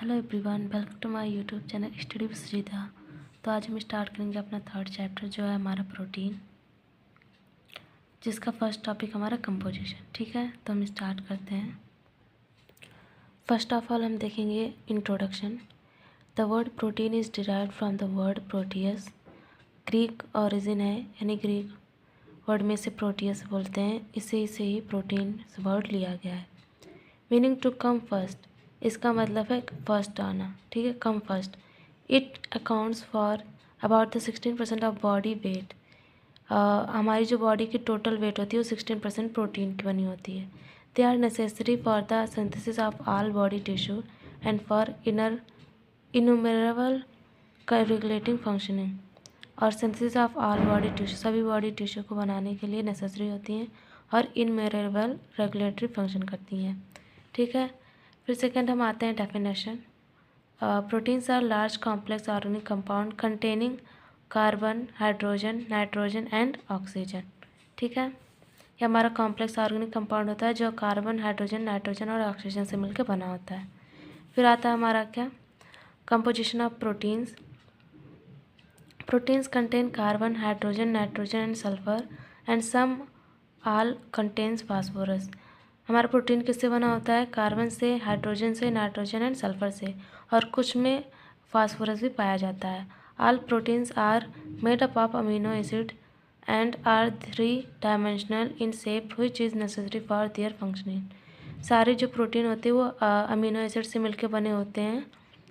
Hello everyone, welcome to my YouTube channel study with Sujita. तो आज हम स्टार्ट करेंगे अपना थर्ड चैप्टर जो है हमारा प्रोटीन, जिसका फर्स्ट टॉपिक हमारा कंपोजिशन। ठीक है, तो हम स्टार्ट करते हैं। फर्स्ट ऑफ ऑल हम देखेंगे introduction. The word protein is derived from the word Proteus. Greek origin है, यानी ग्रीक वर्ड में से प्रोटियस बोलते हैं, इसे से ही प्रोटीन वर्ड लिया गया है। मीनिंग टू कम फर्स्ट, इसका मतलब है फर्स्ट आना। ठीक है, come first. It accounts for about the 16% of body weight. हमारी जो बॉडी की टोटल वेट होती है वो 16% प्रोटीन की बनी होती है। They are necessary for the synthesis of all body tissue and for innumerable regulating functioning. और synthesis of all body tissue, सभी बॉडी टिश्यू को बनाने के लिए नेसेसरी होती हैं और इनमेरेबल रेगुलेटरी फंक्शन करती हैं। ठीक है, फिर सेकेंड हम आते हैं definition. Proteins are large complex organic compound containing carbon, hydrogen, nitrogen and oxygen. ठीक है, ये हमारा कॉम्प्लेक्स ऑर्गेनिक कंपाउंड होता है जो कार्बन, हाइड्रोजन, नाइट्रोजन और ऑक्सीजन से मिलकर बना होता है। फिर आता है हमारा क्या, composition of proteins. Proteins contain carbon, hydrogen, nitrogen and sulphur and some all contains phosphorus. हमारा प्रोटीन किससे बना होता है? कार्बन से, हाइड्रोजन से, नाइट्रोजन एंड सल्फर से, और कुछ में फास्फोरस भी पाया जाता है। All proteins are made up of amino acid and are 3 dimensional in shape which is necessary for their functioning. सारे जो प्रोटीन होते हैं वो अमीनो एसिड से मिलकर बने होते हैं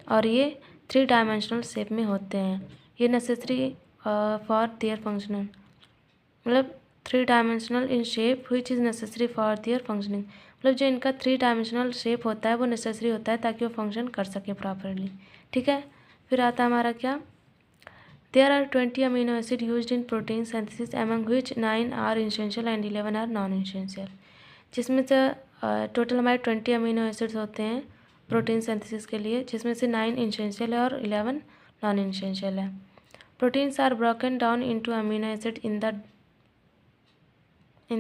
और ये 3 डायमेंशनल शेप में होते हैं। ये नेसेसरी फॉर देयर फंक्शनिंग, मतलब 3 dimensional in shape which is necessary for their functioning, मतलब जो इनका 3 डायमेंशनल शेप होता है वो नेसेसरी होता है ताकि वो फंक्शन कर सके प्रॉपरली। ठीक है, फिर आता है हमारा क्या, there are 20 amino acid used in protein synthesis among which 9 are essential and 11 are non essential. जिसमें से टोटल हमारे 20 अमीनो एसिड्स होते हैं प्रोटीन सिंथेसिस के लिए, जिसमें से 9 इसेंशियल है और 11 नॉन इसेंशियल है। Proteins are broken down into amino acid in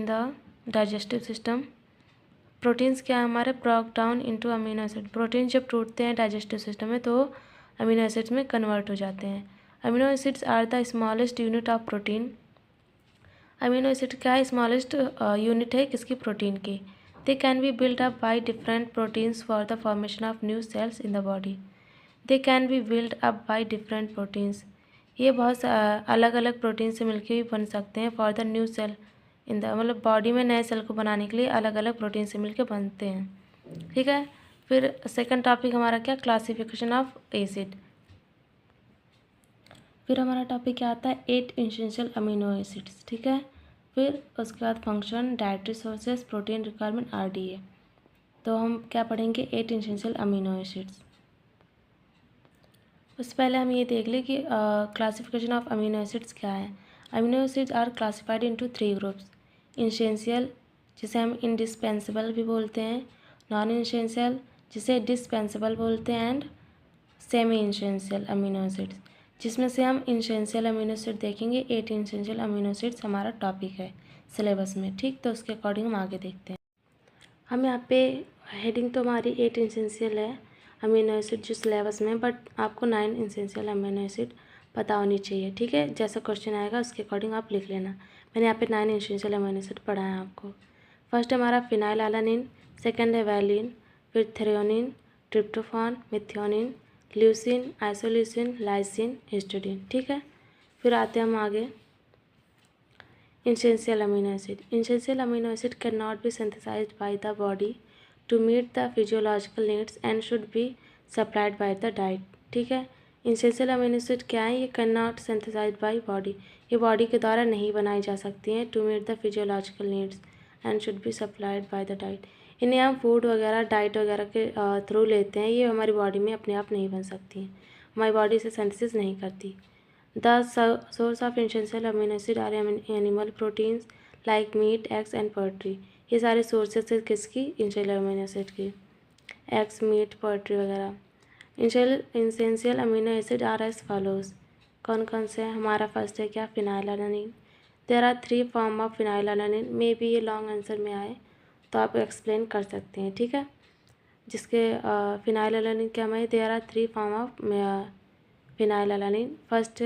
the digestive system. Proteins क्या है हमारे, broke down into amino acid. Protein जब टूटते हैं डाइजेस्टिव सिस्टम में तो अमीनो एसिड्स में कन्वर्ट हो जाते हैं। Amino acids are the smallest unit of protein. Amino acid क्या है, स्मॉलेस्ट यूनिट है किसकी, प्रोटीन की। They can be build up by different proteins for the formation of new cells in the body. They can be build up by different proteins, ये बहुत अलग अलग protein से मिलकर भी बन सकते हैं। For the new cell in the, मतलब बॉडी में नए सेल को बनाने के लिए अलग अलग प्रोटीन से मिलकर बनते हैं। ठीक है, फिर सेकंड टॉपिक हमारा क्या, क्लासिफिकेशन ऑफ एसिड। फिर हमारा टॉपिक क्या आता है, 8 एसेंशियल अमीनो एसिड्स। ठीक है, फिर उसके बाद function, dietary sources, protein requirement, RDA। तो हम क्या पढ़ेंगे, 8 एसेंशियल अमीनो एसिड्स। उससे पहले हम ये देख लें कि क्लासिफिकेशन ऑफ अमीनो एसिड्स क्या है। Amino acids are classified into 3 groups. Essential, जिसे हम इंडिस्पेंसिबल भी बोलते हैं, नॉन इसेंशियल जिसे डिस्पेंसिबल बोलते हैं, and semi essential amino acids, जिसमें से हम इसेंशियल अमीनो एसिड देखेंगे। 8 इसेंशियल अमीनो एसिड्स हमारा टॉपिक है सिलेबस में। ठीक, तो उसके अकॉर्डिंग हम आगे देखते हैं। हम यहाँ पे हेडिंग तो हमारी 8 इसेंशियल है अमीनो एसिड जो सिलेबस में, बट आपको 9 इसेंशियल अमीनो एसिड पता होनी चाहिए। ठीक है, जैसा क्वेश्चन आएगा उसके अकॉर्डिंग आप लिख लेना। मैंने यहाँ पे 9 इसेंशियल अमीनो एसिड पढ़ा है आपको। फर्स्ट हमारा फिनाइलएलानिन, सेकंड है वैलिन, फिर threonine, tryptophan, methionine, leucine, isoleucine, lysine, histidine. ठीक है, फिर आते हैं हम आगे, essential amino acid. Essential amino acid cannot be synthesized by the body to meet the physiological needs and should be supplied by the diet. ठीक है, essential amino acid क्या है, ये cannot synthesized by body, ये body के द्वारा नहीं बनाई जा सकती हैं। to meet the physiological needs and should be supplied by the diet, इन्हें हम फूड वगैरह, डाइट वगैरह के थ्रू लेते हैं। ये हमारी बॉडी में अपने आप नहीं बन सकती हैं, हमारी बॉडी से सिंथेसिस नहीं करती। The source of essential amino acid are animal proteins like meat, eggs and poultry. ये सारे सोर्सेस है किसकी, essential amino acid की, एग्स, मीट, पोल्ट्री वगैरह। essential amino acid are as follows, कौन कौन से हैं हमारा, फर्स्ट है क्या, phenylalanine. There are 3 form of phenylalanine, maybe ये लॉन्ग आंसर में आए तो आप एक्सप्लेन कर सकते हैं। ठीक है, जिसके फिनाइल एलानिन क्या हमारे there are 3 form of phenylalanine. First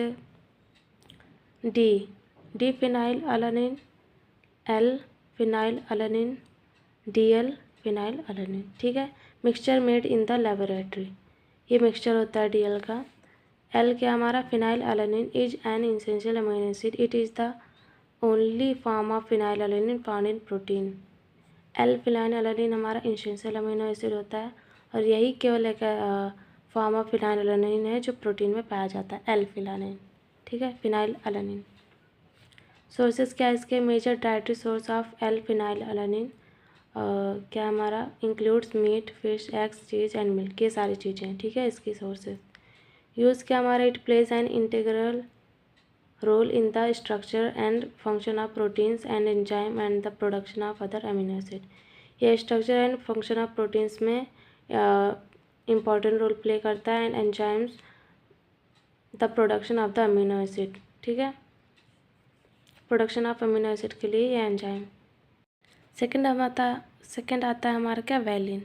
D phenylalanine, L phenylalanine, DL phenylalanine. ठीक है, mixture made in the laboratory, ये मिक्सचर होता है DL का। एल क्या हमारा phenylalanine is an essential amino acid, it is the only form of phenylalanine found in protein. L phenylalanine हमारा essential amino acid होता है और यही केवल एक फॉर्म ऑफ फिनाइल एलानिन है जो प्रोटीन में पाया जाता है, एल फिनाइल। ठीक है, फिनाइल एलानिन। सोर्सेज क्या है इसके? Major dietary source of L phenylalanine क्या हमारा includes meat, fish, eggs, cheese and milk, ये सारी चीज़ें हैं। ठीक है, इसकी सोर्सेज। यूज़ क्या हमारा? It plays an integral role in the structure and function of proteins and enzyme and the production of other amino acid. ये structure and function of proteins में इम्पॉर्टेंट रोल प्ले करता है and enzymes the production of the amino acid. ठीक है, production of amino acid के लिए ये enzyme. Second आता है हमारा क्या? Valine.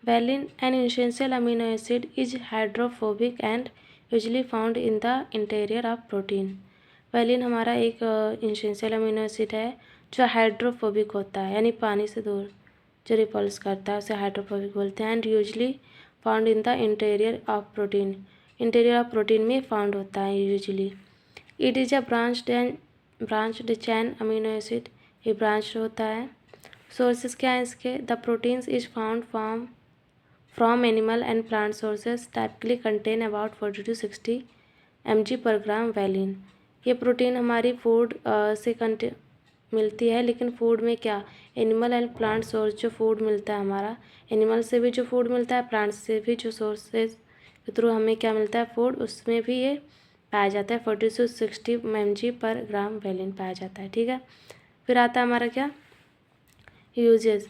Valine an essential amino acid is hydrophobic and usually found in the interior of protein. Valine हमारा एक एसेंशियल अमीनो एसिड है जो हाइड्रोफोबिक होता है, यानी पानी से दूर जो रिपल्स करता है उसे हाइड्रोफोबिक बोलते हैं। And usually found in the interior of protein, interior of protein में फाउंड होता है usually. It is a branched chain amino acid, ये ब्रांच होता है। सोर्सेज क्या है इसके? The proteins is found from animal and plant sources, typically contain about 40 to 60 mg पर ग्राम वैलिन। ये प्रोटीन हमारी फूड से मिलती है, लेकिन फूड में क्या? एनिमल एंड प्लांट सोर्स जो फूड मिलता है हमारा, एनिमल से भी जो फूड मिलता है, प्लांट से भी जो सोर्सेज के थ्रू हमें क्या मिलता है फूड, उसमें भी ये पाया जाता है। 40 to 60 mg पर ग्राम वैलिन पाया जाता है। ठीक है, फिर आता है हमारा क्या? Uses.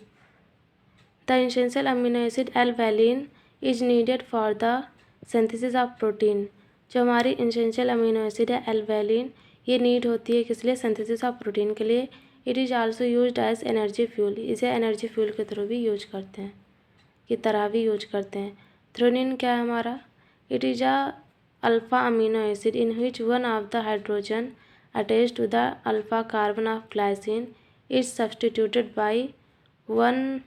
The essential amino acid L valine is needed for the synthesis of protein. जो हमारी एसेंशियल अमीनो एसिड है एल वैलिन, ये नीड होती है किस लिए? सिंथेसिस ऑफ प्रोटीन के लिए। It is also used as energy fuel, इसे एनर्जी फ्यूल के थ्रू भी यूज करते हैं, की तरह भी यूज करते हैं। थ्रोनिन क्या है हमारा? It is a alpha amino acid in which one of the hydrogen attached to the alpha carbon of glycine is substituted by one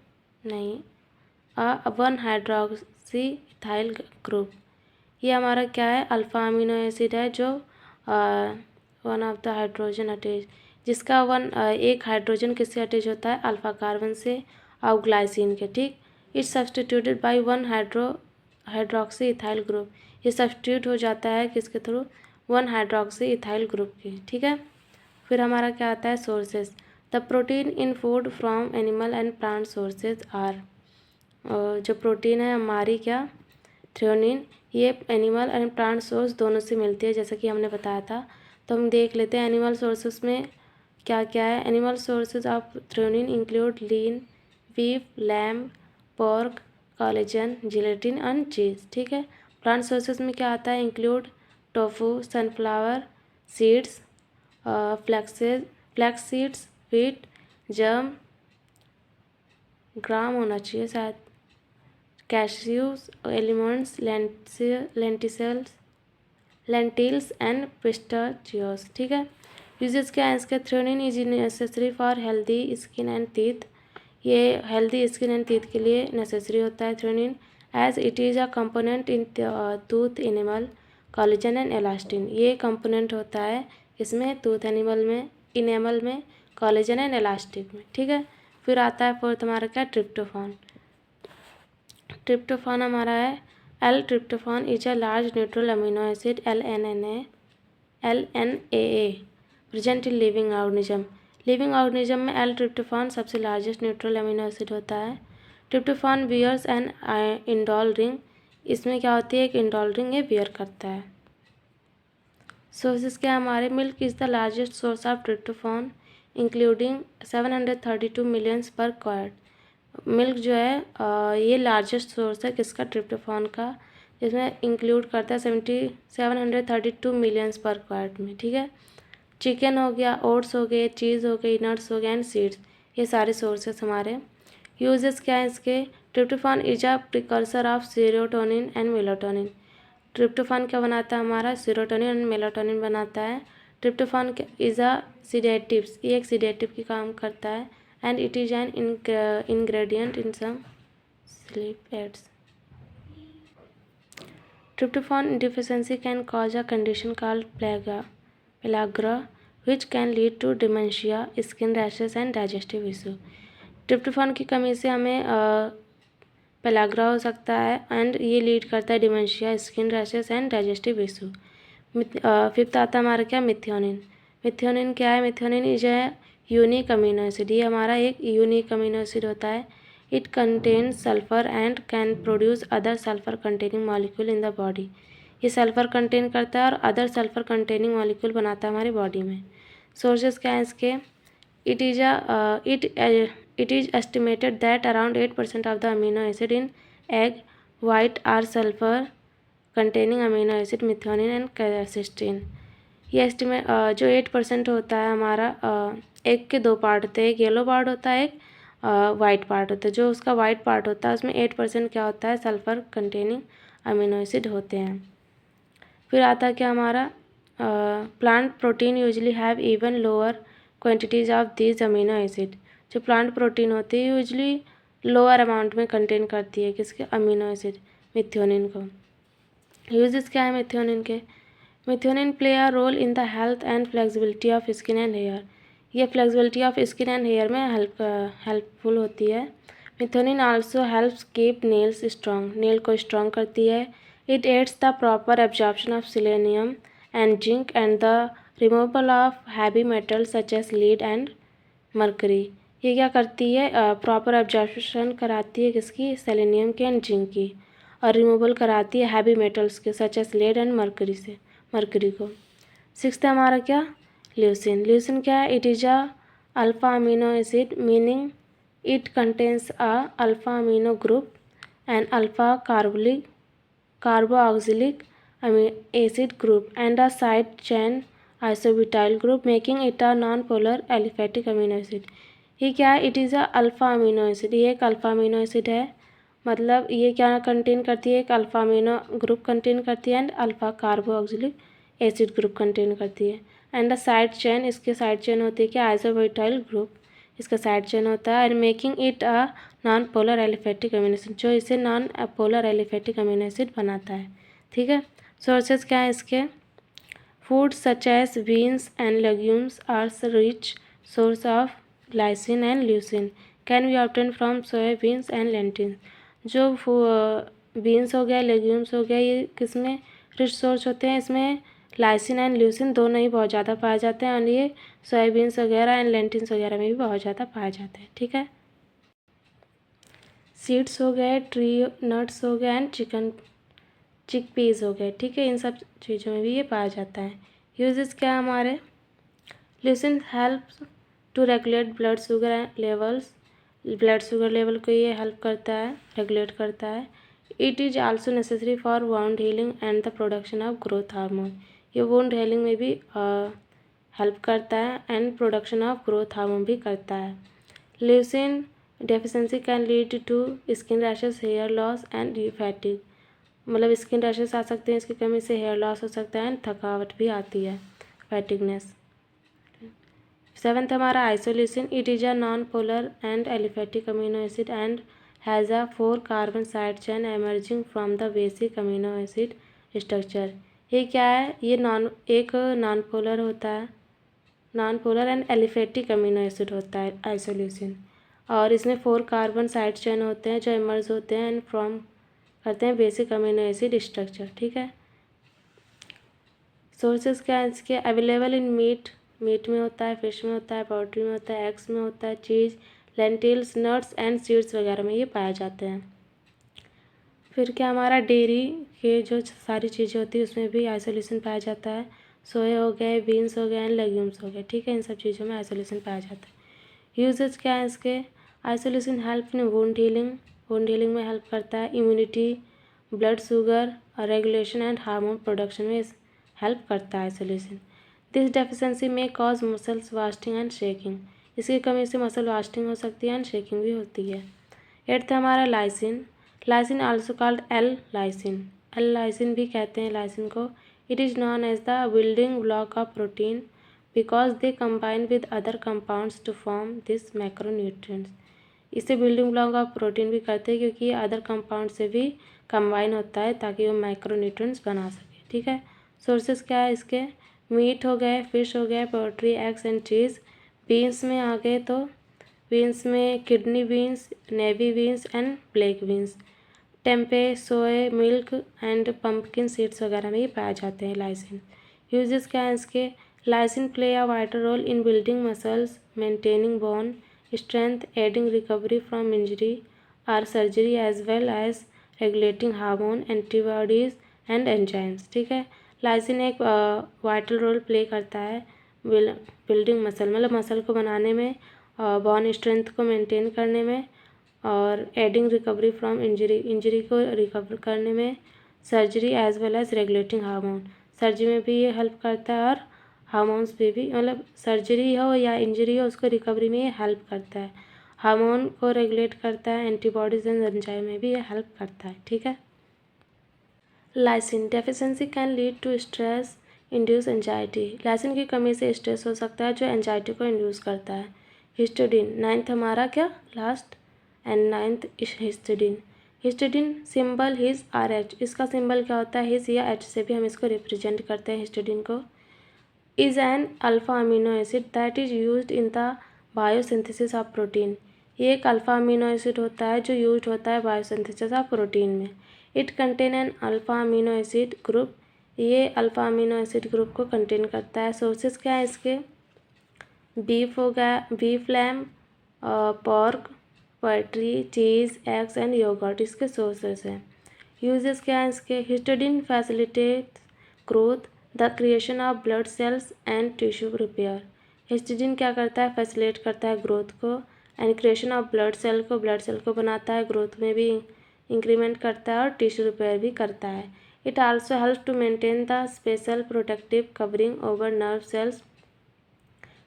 hydroxy ethyl group. ये हमारा क्या है? अल्फा अमीनो एसिड है जो one of the hydrogen attach, जिसका एक hydrogen किससे attach होता है? अल्फा कार्बन से और ग्लाइसिन के। ठीक, it substituted by one hydroxy ethyl group, ये सब्सटीट्यूट हो जाता है किसके through? One hydroxy ethyl group की। ठीक है, फिर हमारा क्या आता है? Sources. The protein in food from animal and plant sources are, जो प्रोटीन है हमारी क्या? थ्रेओनिन, ये एनिमल एंड प्लांट सोर्स दोनों से मिलती है, जैसा कि हमने बताया था। तो हम देख लेते हैं एनिमल सोर्सेज में क्या क्या है। Animal sources of threonine include lean, beef, lamb, pork, collagen, gelatin and cheese. ठीक है, प्लांट सोर्सेज में क्या आता है? Include tofu, sunflower seeds, flax seeds, wheat, germ, gram होना चाहिए शायद, cashews, almonds, lentils and pistachios. ठीक है, यूजेस क्या है इसके? Threonine is necessary for healthy skin and teeth, ये हेल्दी स्किन एंड टीथ के लिए नेसेसरी होता है threonine. As it is a component in tooth enamel, collagen and elastin, ये कंपोनेंट होता है इसमें टूथ इनेमल में, कोलेजन एंड एलास्टिक में। ठीक है, फिर आता है फोर्थ हमारा क्या? ट्रिप्टोफान। ट्रिप्टोफान हमारा है L tryptophan is a large neutral amino acid LNAA present in living organism. Living organism में एल ट्रिप्टोफान सबसे लार्जेस्ट न्यूट्रल अमीनो एसिड होता है। Tryptophan bears an indole ring, इसमें क्या होती है? एक इंडोल रिंग ये बियर करता है। सोर्सेज क्या हमारे? Milk is the largest source of tryptophan including 732 millions पर क्वार्ट। मिल्क जो है ये लार्जेस्ट सोर्स है किसका? ट्रिप्टोफान का, जिसमें इंक्लूड करता है 732 मिलियंस पर क्वार्ट में। ठीक है, चिकन हो गया, ओट्स हो गए, चीज़ हो गई, नट्स हो गए एंड सीड्स, ये सारे सोर्सेस हमारे। यूजेस क्या है इसके? Tryptophan is a precursor of serotonin and melatonin. Tryptophan क्या बनाता है हमारा, सेरोटोनिन एंड मेलाटोनिन बनाता है। ट्रिप्टोफान इज अ सीडेटिव्स, ये एक सीडेटिव की काम करता है। And it is an ingredient in some sleep aids. Tryptophan deficiency can cause a condition called pellagra, which can lead to dementia, skin rashes and digestive issue. Tryptophan की कमी से हमें पेलाग्रा हो सकता है एंड ये लीड करता है dementia, skin rashes and digestive issue. Fifth आता है हमारा क्या, मिथियोनिन। मिथियोनिन क्या है, मिथियोनिन इज है यूनिक अमीनो एसिड, ये हमारा एक यूनिक अमीनो एसिड होता है। It contains sulphur and can produce other sulphur containing molecule in the body. ये सल्फर कंटेन करता है और अदर सल्फर कंटेनिंग मॉलिक्यूल बनाता है हमारी बॉडी में। सोर्सेज क्या है इसके, it is estimated that around 8% of the amino acid in egg white are sulfur containing amino acid methionine and cysteine। ये एस्टिमेट जो 8% होता है हमारा, एग के दो पार्ट होते हैं, एक येलो पार्ट होता है, एक वाइट पार्ट होता है। जो उसका वाइट पार्ट होता है उसमें 8% क्या होता है, सल्फर कंटेनिंग अमीनो एसिड होते हैं। फिर आता है क्या हमारा, plant protein usually have even lower quantities of these amino acid. जो प्लांट प्रोटीन होती है यूजली लोअर अमाउंट में कंटेन करती है किसके, अमीनो एसिड मिथियोनिन को। यूजेस क्या है मिथियोनिन के, methionine play a role in the health and flexibility of skin and hair. ये flexibility of skin and hair में हेल्पफुल होती है। Methionine also helps keep nails strong, nail को strong करती है। It aids the proper absorption of selenium and zinc and the removal of heavy metal such as lead and mercury. ये क्या करती है, प्रॉपर एब्जॉर्प्शन कराती है किसकी, सेलेनियम की एंड जिंक की, और रिमूवल कराती है हैवी मेटल्स के such as lead and mercury को। सिक्स्थ है हमारा क्या, ल्यूसिन। ल्यूसिन क्या है, it is a alpha amino acid meaning it contains a alpha amino group and alpha carboxylic acid group and a side chain isobutyl group making it a non-polar aliphatic amino acid। ये क्या है, it is a alpha amino acid, ये एक alpha amino acid है। मतलब ये क्या contain करती है, एक अल्फ़ा अमीनो ग्रुप कंटेन करती है and alpha carboxylic acid group contain करती है। एंड अ साइड चेन, इसके साइड चेन होती है क्या, आइसोब्यूटाइल ग्रुप, इसका साइड चेन होता है। And making it a non polar aliphatic amino acid, जो इसे non polar aliphatic amino acid बनाता है। ठीक है, सोर्सेज क्या है इसके, food such as beans and legumes are rich source of lysine and leucine can be obtain from soya beans and lentils. जो बीन्स हो गया, लेग्यूम्स हो गया, ये किसमें रिच सोर्स होते हैं, इसमें लाइसिन एंड ल्यूसिन दोनों ही बहुत ज़्यादा पाए जाते हैं, और ये सोयाबीन्स वगैरह एंड लेंटिल्स वगैरह में भी बहुत ज़्यादा पाए जाते हैं। ठीक है, सीड्स हो गए, ट्री नट्स हो गए एंड चिकपीस हो गए। ठीक है, इन सब चीज़ों में भी ये पाया जाता है। यूजेस क्या है हमारे, leucine helps to regulate blood sugar levels, blood sugar level को ये हेल्प करता है, रेगुलेट करता है। It is also necessary for wound healing and the production of growth hormone. ये वाउंड हीलिंग में भी हेल्प करता है and production of growth hormone भी करता है। Leucine deficiency can lead to skin rashes, hair loss and fatigue. मतलब skin rashes आ सकते हैं इसकी कमी से, हेयर लॉस हो सकता है एंड थकावट भी आती है, फैटिगनेस। सेवन्थ हमारा isoleucine, it is a non polar and aliphatic amino acid and has a 4 carbon side chain emerging from the basic amino acid structure. ये क्या है, ये नॉन पोलर होता है, non polar and aliphatic amino acid होता है isoleucine, और इसमें 4 कार्बन साइड चेन होते हैं जो इमर्ज होते हैं एंड फॉर्म करते हैं बेसिक अमीनो एसिड स्ट्रक्चर। ठीक है, सोर्सेज क्या है इसके, अवेलेबल इन मीट में होता है, फिश में होता है, पोल्ट्री में होता है, एग्स में होता है, चीज़, लेंटिल्स, नट्स एंड सीड्स वगैरह में ये पाए जाते हैं। फिर क्या हमारा डेयरी के जो सारी चीज़ें होती है उसमें भी आइसोल्यूसिन पाया जाता है। सोया हो गए, बीन्स हो गए एंड लेग्यूम्स हो गए। ठीक है, इन सब चीज़ों में आइसोल्यूसिन पाया जाता है। यूजेज क्या है इसके, isoleucine help in wound healing में हेल्प करता है। Immunity, blood sugar regulation and hormone production में हेल्प करता है आइसोल्यूसिन। दिस डेफिशिएंसी में cause muscles wasting and shaking, इसकी कमी से मसल वास्टिंग हो सकती है एंड शेकिंग भी होती है। एट्थ हमारा lysine. Lysine also called L lysine, L lysine भी कहते हैं लाइसिन को। It is known as the building block of protein because they combine with other compounds to form this macronutrients. इसे building block of protein भी कहते हैं क्योंकि ये अदर कंपाउंड से भी कंबाइन होता है ताकि वो माइक्रोन्यूट्रिएंट्स बना सके। ठीक है, सोर्सेज क्या है इसके, मीट हो गए, फिश हो गए, poultry, eggs and cheese. Beans में आ गए तो बीन्स में kidney beans, navy beans and black beans. Tempeh, soy milk and pumpkin seeds वगैरह में ये पाए जाते हैं लाइसिन। यूजेस क्या है इसके, lysine play a vital role in building muscles, maintaining bone strength, aiding recovery from injury or surgery as well as regulating hormone, antibodies and enzymes। ठीक है, लाइसिन एक वाइटल रोल प्ले करता है building muscle, मतलब muscle को बनाने में, bone strength को मेंटेन करने में, और एडिंग रिकवरी फ्रॉम इंजरी को रिकवर करने में, surgery as well as regulating hormone, surgery में भी ये हेल्प करता है, और हार्मोन्स पे भी, मतलब सर्जरी हो या इंजरी हो उसको रिकवरी में ये हेल्प करता है। हार्मोन को रेगुलेट करता है, एंटीबॉडीज एंड एंजाइम में भी ये हेल्प करता है। ठीक है, lysine deficiency can lead to stress induce anxiety. लाइसिन की कमी से स्ट्रेस हो सकता है जो एंजाइटी को इंड्यूस करता है। हिस्टडीन, नाइन्थ हमारा क्या last and ninth histidine. Histidine symbol his R H, इसका सिंबल क्या होता है, हिज या एच से भी हम इसको रिप्रेजेंट करते हैं हिस्टडीन को। is an alpha amino acid that is used in the biosynthesis of protein। ये एक अल्फ़ा अमीनो एसिड होता है जो यूज होता है बायोसिंथेसिस ऑफ प्रोटीन में। It contain an alpha amino acid group, ये अल्फ़ा अमीनो एसिड ग्रुप को कंटेन करता है। सोर्सेज क्या है इसके, बीफ हो गया, beef, lamb, pork, poultry, cheese, eggs and yogurt इसके सोर्सेज हैं। यूजेस क्या है इसके, histidine facilitate growth, the creation of blood cells and tissue repair. Histidine क्या करता है, फैसिलिटेट करता है ग्रोथ को, and creation of blood cell को बनाता है, ग्रोथ में भी इंक्रीमेंट करता है, और टिश्यू रिपेयर भी करता है। It also help to maintain the special protective covering over nerve cells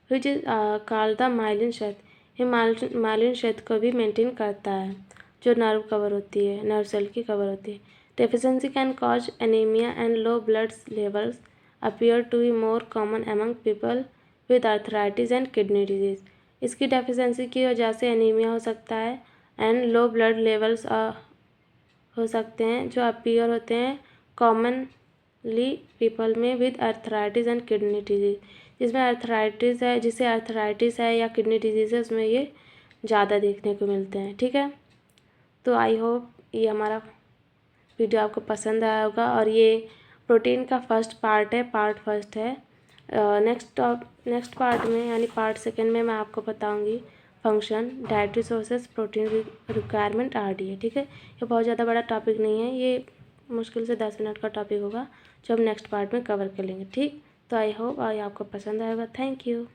which is called the myelin sheath. ये माइलिन शेथ को भी मेंटेन करता है, जो नर्व कवर होती है, नर्व सेल की कवर होती है। Deficiency can cause anaemia and low blood levels appear to be more common among people with arthritis and kidney disease। इसकी डेफिशिएंसी की वजह से एनीमिया हो सकता है एंड लो ब्लड लेवल्स हो सकते हैं जो अपीयर होते हैं कॉमनली पीपल में with arthritis and kidney disease. जिसमें अर्थराइटिस है, जिसे अर्थराइटिस है या किडनी डिजीज है, उसमें ये ज़्यादा देखने को मिलते हैं। ठीक है, तो आई होप ये हमारा वीडियो आपको पसंद आया होगा, और ये प्रोटीन का फर्स्ट पार्ट है, पार्ट फर्स्ट है। नेक्स्ट पार्ट में यानी पार्ट सेकंड में मैं आपको बताऊंगी function, dietary sources, protein requirement, RDA। ठीक है, ये बहुत ज़्यादा बड़ा टॉपिक नहीं है, ये मुश्किल से 10 मिनट का टॉपिक होगा जो हम नेक्स्ट पार्ट में कवर कर लेंगे। ठीक, तो आई होप आपको पसंद आएगा। Thank you.